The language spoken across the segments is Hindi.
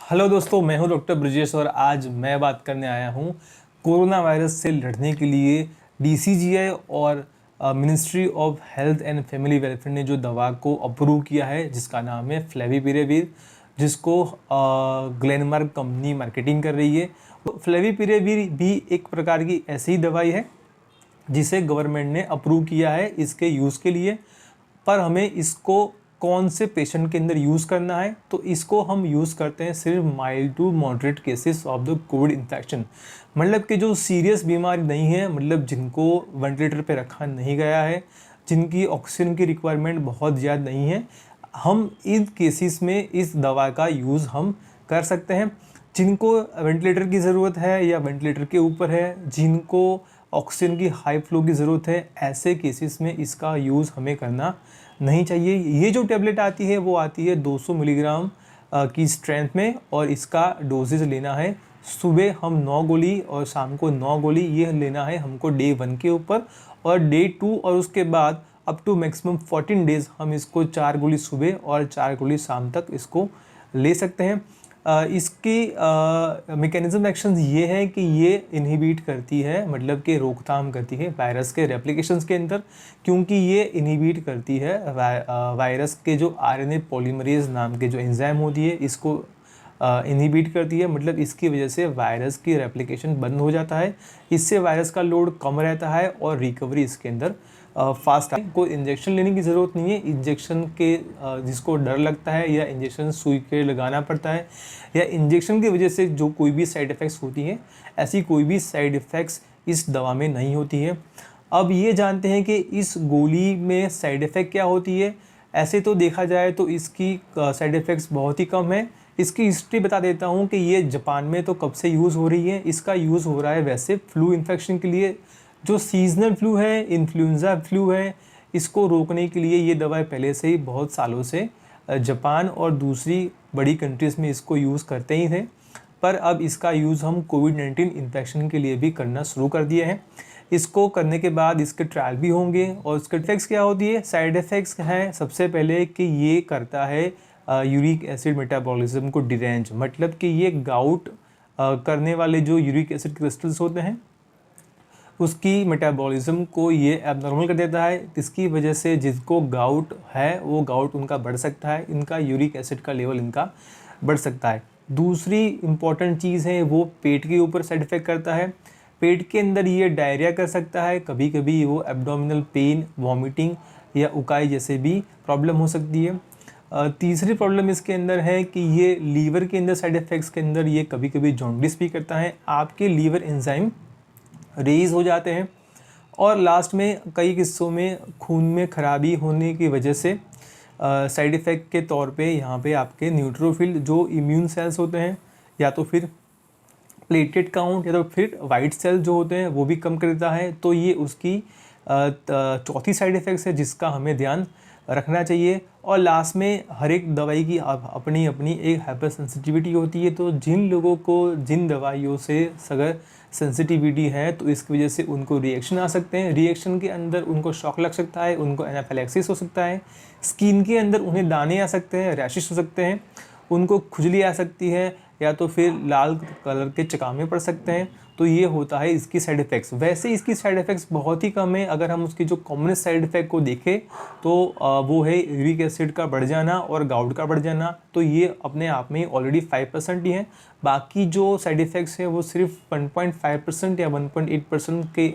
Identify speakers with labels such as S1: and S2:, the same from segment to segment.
S1: हेलो दोस्तों, मैं हूं डॉक्टर ब्रजेश और आज मैं बात करने आया हूं कोरोना वायरस से लड़ने के लिए डीसीजीआई और ministry of health and family welfare ने जो दवा को अप्रूव किया है जिसका नाम है फ्लेविपिराविर, जिसको ग्लेनमार्क कंपनी मार्केटिंग कर रही है। तो फ्लेविपिराविर भी एक प्रकार की ऐसी ही दवाई है जिसे गवर्नमेंट ने अप्रूव किया है इसके यूज़ के लिए। पर हमें इसको कौन से पेशेंट के अंदर यूज़ करना है, तो इसको हम यूज़ करते हैं सिर्फ mild to moderate cases of the Covid infection. मतलब कि जो सीरियस बीमारी नहीं है, मतलब जिनको वेंटिलेटर पे रखा नहीं गया है, जिनकी ऑक्सीजन की रिक्वायरमेंट बहुत ज़्यादा नहीं है, हम इन केसेस में इस दवा का यूज़ हम कर सकते हैं। जिनको वेंटिलेटर की ज़रूरत है या वेंटिलेटर के ऊपर है, जिनको ऑक्सीजन की हाई फ्लो की ज़रूरत है, ऐसे केसेस में इसका यूज़ हमें करना नहीं चाहिए। ये जो टेबलेट आती है वो आती है 200 मिलीग्राम की स्ट्रेंथ में और इसका डोजेज लेना है सुबह हम 9 गोली और शाम को 9 गोली, ये लेना है हमको डे 1 के ऊपर। और डे 2 और उसके बाद अप टू मैक्सिमम 14 डेज़ हम इसको 4 गोली सुबह और 4 गोली शाम तक इसको ले सकते हैं। इसकी मैकेनिज्म एक्शन ये है कि ये इनहिबिट करती है, मतलब कि रोकथाम करती है वायरस के रेप्लिकेशंस के अंदर, क्योंकि ये इनहिबिट करती है वायरस के जो आरएनए पॉलीमरेज नाम के जो एंजाइम होती है इसको इनहिबिट करती है। मतलब इसकी वजह से वायरस की रेप्लिकेशन बंद हो जाता है, इससे वायरस का लोड कम रहता है और रिकवरी इसके अंदर फास्ट है। कोई इंजेक्शन लेने की ज़रूरत नहीं है। इंजेक्शन के जिसको डर लगता है या इंजेक्शन सुई के लगाना पड़ता है या इंजेक्शन की वजह से जो कोई भी साइड इफ़ेक्ट्स होती हैं, ऐसी कोई भी साइड इफ़ेक्ट्स इस दवा में नहीं होती है। अब ये जानते हैं कि इस गोली में साइड इफ़ेक्ट क्या होती है। ऐसे तो देखा जाए तो इसकी साइड इफ़ेक्ट्स बहुत ही कम है। इसकी हिस्ट्री बता देता हूँ कि ये जापान में तो कब से यूज़ हो रही है। इसका यूज़ हो रहा है वैसे फ्लू इन्फेक्शन के लिए, जो सीजनल फ्लू है, इन्फ्लुएंजा फ्लू है, इसको रोकने के लिए ये दवाई पहले से ही बहुत सालों से जापान और दूसरी बड़ी कंट्रीज़ में इसको यूज़ करते ही थे। पर अब इसका यूज़ हम कोविड-19 इन्फेक्शन के लिए भी करना शुरू कर दिए हैं। इसको करने के बाद इसके ट्रायल भी होंगे और इसके इफेक्ट्स क्या होती है, साइड इफ़ेक्ट्स हैं सबसे पहले कि ये करता है यूरिक एसिड मेटाबॉलिज्म को डिरेंज, मतलब कि ये गाउट करने वाले जो यूरिक एसिड क्रिस्टल्स होते हैं उसकी मेटाबॉलिज्म को ये एबनॉर्मल कर देता है। इसकी वजह से जिसको गाउट है वो गाउट उनका बढ़ सकता है, इनका यूरिक एसिड का लेवल इनका बढ़ सकता है। दूसरी इम्पॉर्टेंट चीज़ है वो पेट के ऊपर साइड इफ़ेक्ट करता है। पेट के अंदर ये डायरिया कर सकता है, कभी कभी वो एब्डोमिनल पेन, वॉमिटिंग या उकाई जैसे भी प्रॉब्लम हो सकती है। तीसरी प्रॉब्लम इसके अंदर है कि ये लीवर के अंदर साइड इफ़ेक्ट्स के अंदर ये कभी कभी जॉन्डिस भी करता है, आपके लीवर एंजाइम रेज हो जाते हैं। और लास्ट में कई किस्सों में खून में खराबी होने की वजह से साइड इफ़ेक्ट के तौर पे यहाँ पे आपके न्यूट्रोफिल जो इम्यून सेल्स होते हैं या तो फिर प्लेटलेट काउंट या तो फिर वाइट सेल जो होते हैं वो भी कम कर देता है। तो ये उसकी चौथी साइड इफ़ेक्ट्स है जिसका हमें ध्यान रखना चाहिए। और लास्ट में हर एक दवाई की अपनी अपनी एक हाइपर सेंसिटिविटी होती है। तो जिन लोगों को जिन दवाइयों से अगर सेंसिटिविटी है तो इसकी वजह से उनको रिएक्शन आ सकते हैं, रिएक्शन के अंदर उनको शॉक लग सकता है, उनको एनाफिलैक्सिस हो सकता है, स्किन के अंदर उन्हें दाने आ सकते हैं, रैशेस हो सकते हैं, उनको खुजली आ सकती है या तो फिर लाल कलर के चकामे पड़ सकते हैं। तो ये होता है इसकी साइड इफ़ेक्ट्स। वैसे इसकी साइड इफ़ेक्ट्स बहुत ही कम है। अगर हम उसकी जो कॉमन साइड इफ़ेक्ट को देखें तो वो है यूरिक एसिड का बढ़ जाना और गाउट का बढ़ जाना। तो ये अपने आप में ऑलरेडी 5% ही है। बाकी जो साइड इफ़ेक्ट्स है वो सिर्फ 1.5% या 1.8% के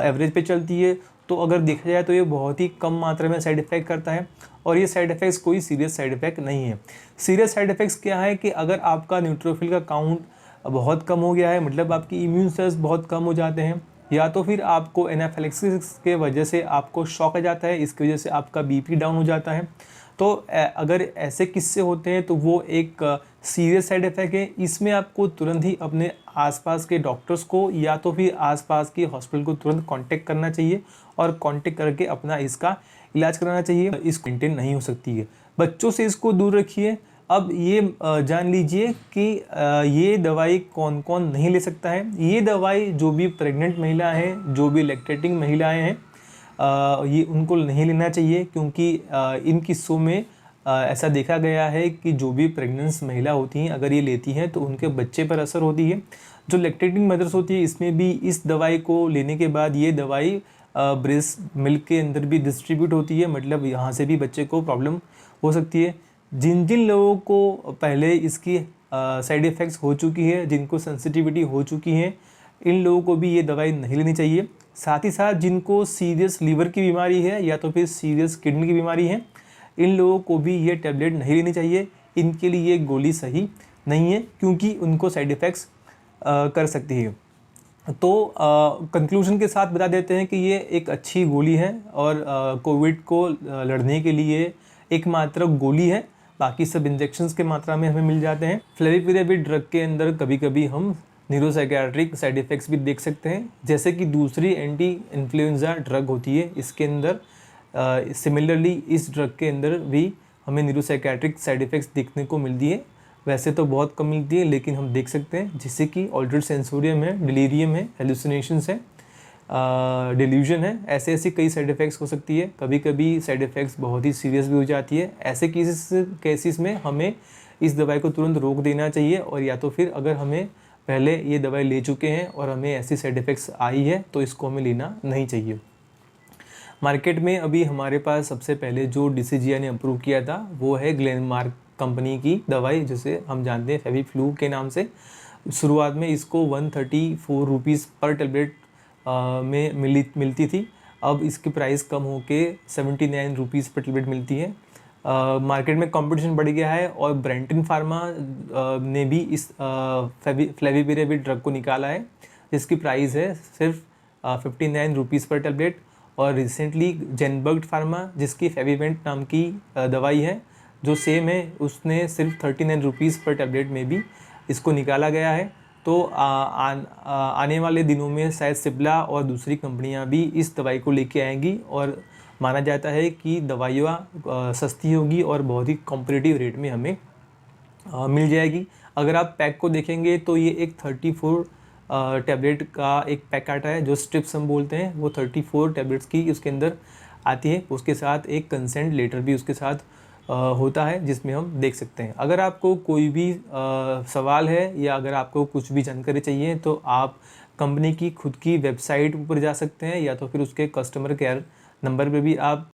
S1: एवरेज पे चलती है। तो अगर देखा जाए तो ये बहुत ही कम मात्रा में साइड इफ़ेक्ट करता है और ये साइड इफ़ेक्ट्स कोई सीरियस साइड इफ़ेक्ट नहीं है। सीरियस साइड इफ़ेक्ट्स क्या है कि अगर आपका न्यूट्रोफिल का काउंट बहुत कम हो गया है, मतलब आपकी इम्यून सेल्स बहुत कम हो जाते हैं, या तो फिर आपको एनाफिलैक्सिस के वजह से आपको शॉक आ जाता है, इसकी वजह से आपका बीपी डाउन हो जाता है। तो अगर ऐसे किस्से होते हैं तो वो एक सीरियस साइड इफ़ेक्ट है। इसमें आपको तुरंत ही अपने आसपास के डॉक्टर्स को या तो फिर आसपास के हॉस्पिटल को तुरंत कांटेक्ट करना चाहिए और कांटेक्ट करके अपना इसका इलाज कराना चाहिए। इसको मेंटेन नहीं हो सकती है, बच्चों से इसको दूर रखिए। अब ये जान लीजिए कि ये दवाई कौन कौन नहीं ले सकता है। ये दवाई जो भी प्रेग्नेंट महिला हैं, जो भी लैक्टेटिंग महिलाएं हैं, ये उनको नहीं लेना चाहिए, क्योंकि इन किस्सों में ऐसा देखा गया है कि जो भी प्रेग्नेंट महिला होती हैं अगर ये लेती हैं तो उनके बच्चे पर असर होती है। जो लैक्टेटिंग मदर्स होती है इसमें भी इस दवाई को लेने के बाद ये दवाई ब्रेस्ट मिल्क के अंदर भी डिस्ट्रीब्यूट होती है, मतलब यहाँ से भी बच्चे को प्रॉब्लम हो सकती है। जिन जिन लोगों को पहले इसकी साइड इफ़ेक्ट्स हो चुकी है, जिनको सेंसिटिविटी हो चुकी है, इन लोगों को भी ये दवाई नहीं लेनी चाहिए। साथ ही साथ जिनको सीरियस लीवर की बीमारी है या तो फिर सीरियस किडनी की बीमारी है, इन लोगों को भी ये टैबलेट नहीं लेनी चाहिए। इनके लिए ये गोली सही नहीं है क्योंकि उनको साइड इफ़ेक्ट्स कर सकती है। तो कंक्लूजन के साथ बता देते हैं कि ये एक अच्छी गोली है और कोविड को लड़ने के लिए एकमात्र गोली है। बाकी सब इंजेक्शंस के मात्रा में हमें मिल जाते हैं। फ्लेविपिराविर ड्रग के अंदर कभी कभी हम न्यूरोसाइकियाट्रिक साइड इफ़ेक्ट्स भी देख सकते हैं, जैसे कि दूसरी एंटी इन्फ्लुएंजा ड्रग होती है इसके अंदर। सिमिलरली इस ड्रग के अंदर भी हमें न्यूरोसाइकियाट्रिक साइड इफ़ेक्ट्स देखने को मिलती है। वैसे तो बहुत कम मिलती है लेकिन हम देख सकते हैं, जैसे कि ऑल्टर्ड सेंसोरियम है, डिलीरियम है, हेलुसिनेशंस है, डिल्यूजन है। ऐसे ऐसी कई साइड इफ़ेक्ट्स हो सकती है। कभी कभी साइड इफ़ेक्ट्स बहुत ही सीरियस भी हो जाती है। ऐसे केसेस में हमें इस दवाई को तुरंत रोक देना चाहिए, और या तो फिर अगर हमें पहले ये दवाई ले चुके हैं और हमें ऐसी साइड इफ़ेक्ट्स आई है तो इसको हमें लेना नहीं चाहिए। मार्केट में अभी हमारे पास सबसे पहले जो DCGI ने अप्रूव किया था वो है ग्लेनमार्क कंपनी की दवाई, जिसे हम जानते हैं फेविफ्लू के नाम से। शुरुआत में इसको 134 रुपीज़ पर टेबलेट में मिलती थी। अब इसकी प्राइस कम होके 79 रुपीज़ पर टेबलेट मिलती है। मार्केट में कंपटीशन बढ़ गया है और ब्रेंटन फार्मा ने भी इस फ्लेविपिराविर ड्रग को निकाला है, जिसकी प्राइस है सिर्फ 59 रुपीज़ पर टेबलेट। और रिसेंटली जेनबर्ग फार्मा, जिसकी फेविवेंट नाम की दवाई है जो सेम है, उसने सिर्फ 39 रुपीज़ पर टेबलेट में भी इसको निकाला गया है। तो आने वाले दिनों में शायद सिप्ला और दूसरी कंपनियां भी इस दवाई को लेके आएंगी, और माना जाता है कि दवाइयाँ सस्ती होगी और बहुत ही कॉम्पिटिटिव रेट में हमें मिल जाएगी। अगर आप पैक को देखेंगे तो ये एक 34 टैबलेट का एक पैक आता है, जो स्ट्रिप्स हम बोलते हैं, वो 34 टैबलेट्स की उसके अंदर आती है। उसके साथ एक कंसेंट लेटर भी उसके साथ होता है, जिसमें हम देख सकते हैं। अगर आपको कोई भी सवाल है या अगर आपको कुछ भी जानकारी चाहिए तो आप कंपनी की खुद की वेबसाइट पर जा सकते हैं, या तो फिर उसके कस्टमर केयर नंबर पे भी आप